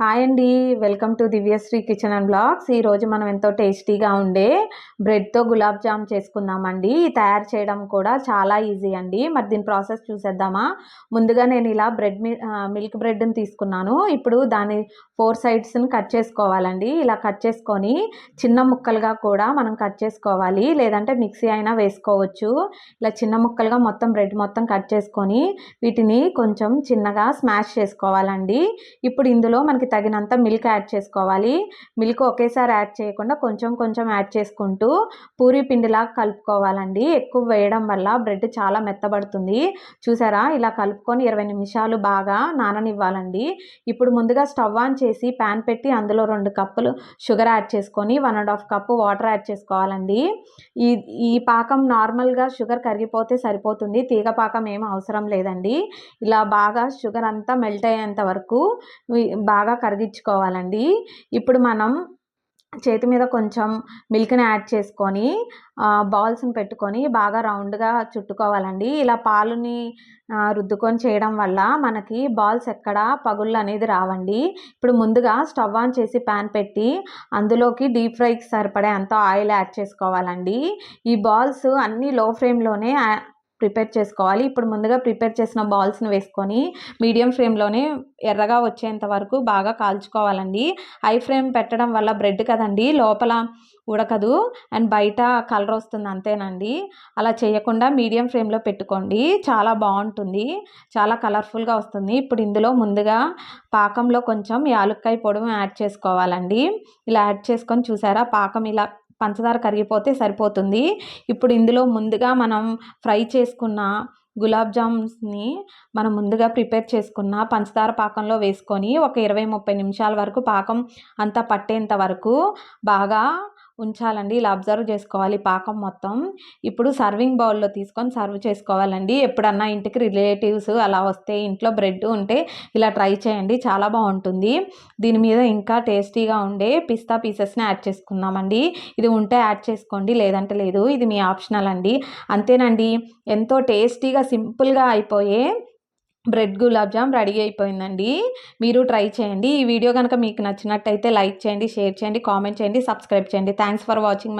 Hi అండి. Welcome to Divyashri kitchen and blogs. ఈరోజు మనం ఎంతో టేస్టీగా ఉండే బ్రెడ్తో గులాబ్ జామ్ చేసుకుందామండి. తయారు చేయడం కూడా చాలా ఈజీ అండి. మరి దీని ప్రాసెస్ చూసేద్దామా? ముందుగా నేను ఇలా మిల్క్ బ్రెడ్ని తీసుకున్నాను. ఇప్పుడు దాని 4 సైడ్స్ని కట్ చేసుకోవాలండి. ఇలా కట్ చేసుకొని చిన్న ముక్కలుగా కూడా మనం కట్ చేసుకోవాలి, లేదంటే మిక్సీ అయినా వేసుకోవచ్చు. ఇలా చిన్న ముక్కలుగా మొత్తం బ్రెడ్ మొత్తం కట్ చేసుకొని వీటిని కొంచెం చిన్నగా స్మాష్ చేసుకోవాలండి. ఇప్పుడు ఇందులో మనకి తగినంత మిల్క్ యాడ్ చేసుకోవాలి. మిల్క్ ఒకేసారి యాడ్ చేయకుండా కొంచెం కొంచెం యాడ్ చేసుకుంటూ పూరీ పిండిలాగా కలుపుకోవాలండి. ఎక్కువ వేయడం వల్ల బ్రెడ్ చాలా మెత్తబడుతుంది. చూసారా, ఇలా కలుపుకొని 20 నిమిషాలు బాగా నాననివ్వాలండి. ఇప్పుడు ముందుగా స్టవ్ ఆన్ చేసి ప్యాన్ పెట్టి అందులో 2 కప్పులు షుగర్ యాడ్ చేసుకొని 1.5 కప్పు వాటర్ యాడ్ చేసుకోవాలండి. ఈ పాకం నార్మల్గా షుగర్ కరిగిపోతే సరిపోతుంది, తీగ పాకం ఏం అవసరం లేదండి. ఇలా బాగా షుగర్ అంతా మెల్ట్ అయ్యేంత వరకు బాగా కరిగించుకోవాలండి. ఇప్పుడు మనం చేతి మీద కొంచెం మిల్క్ని యాడ్ చేసుకొని బాల్స్ని పెట్టుకొని బాగా రౌండ్గా చుట్టుకోవాలండి. ఇలా పాలుని రుద్దుకొని చేయడం వల్ల మనకి బాల్స్ ఎక్కడ పగుళ్ళు అనేది రావండి. ఇప్పుడు ముందుగా స్టవ్ ఆన్ చేసి ప్యాన్ పెట్టి అందులోకి డీప్ ఫ్రైకి సరిపడే అంత ఆయిల్ యాడ్ చేసుకోవాలండి. ఈ బాల్స్ అన్నీ లో ఫ్లేమ్లోనే ప్రిపేర్ చేసుకోవాలి. ఇప్పుడు ముందుగా ప్రిపేర్ చేసిన బాల్స్ని వేసుకొని మీడియం ఫ్లేమ్లోనే ఎర్రగా వచ్చేంత వరకు బాగా కాల్చుకోవాలండి. హై ఫ్లేమ్ పెట్టడం వల్ల బ్రెడ్ కదండి, లోపల ఉడకదు అండ్ బయట కలర్ వస్తుంది, అంతేనండి. అలా చేయకుండా మీడియం ఫ్లేమ్లో పెట్టుకోండి, చాలా బాగుంటుంది, చాలా కలర్ఫుల్గా వస్తుంది. ఇప్పుడు ఇందులో ముందుగా పాకంలో కొంచెం యాలుక్కాయ పొడి యాడ్ చేసుకోవాలండి. ఇలా యాడ్ చేసుకొని చూసారా, పాకం ఇలా పంచదార కరిగిపోతే సరిపోతుంది. ఇప్పుడు ఇందులో ముందుగా మనం ఫ్రై చేసుకున్న గులాబ్ జామ్స్ని మనం ముందుగా ప్రిపేర్ చేసుకున్న పంచదార పాకంలో వేసుకొని ఒక 20-30 నిమిషాల వరకు పాకం అంతా పట్టేంత వరకు బాగా ఉంచాలండి. ఇలా అబ్జర్వ్ చేసుకోవాలి పాకం మొత్తం. ఇప్పుడు సర్వింగ్ బౌల్లో తీసుకొని సర్వ్ చేసుకోవాలండి. ఎప్పుడన్నా ఇంటికి రిలేటివ్స్ అలా వస్తే, ఇంట్లో బ్రెడ్ ఉంటే ఇలా ట్రై చేయండి, చాలా బాగుంటుంది. దీని మీద ఇంకా టేస్టీగా ఉండే పిస్తా పీసెస్ని యాడ్ చేసుకుందామండి. ఇది ఉంటే యాడ్ చేసుకోండి, లేదంటే లేదు, ఇది మీ ఆప్షనల్ అండి. అంతేనండి, ఎంతో టేస్టీగా సింపుల్గా అయిపోయే బ్రెడ్ గులాబ్ జామ్ రెడీ అయిపోయిందండి. మీరు ట్రై చేయండి. ఈ వీడియో కనుక మీకు నచ్చినట్టయితే లైక్ చేయండి, షేర్ చేయండి, కామెంట్ చేయండి, సబ్స్క్రైబ్ చేయండి. Thanks for watching my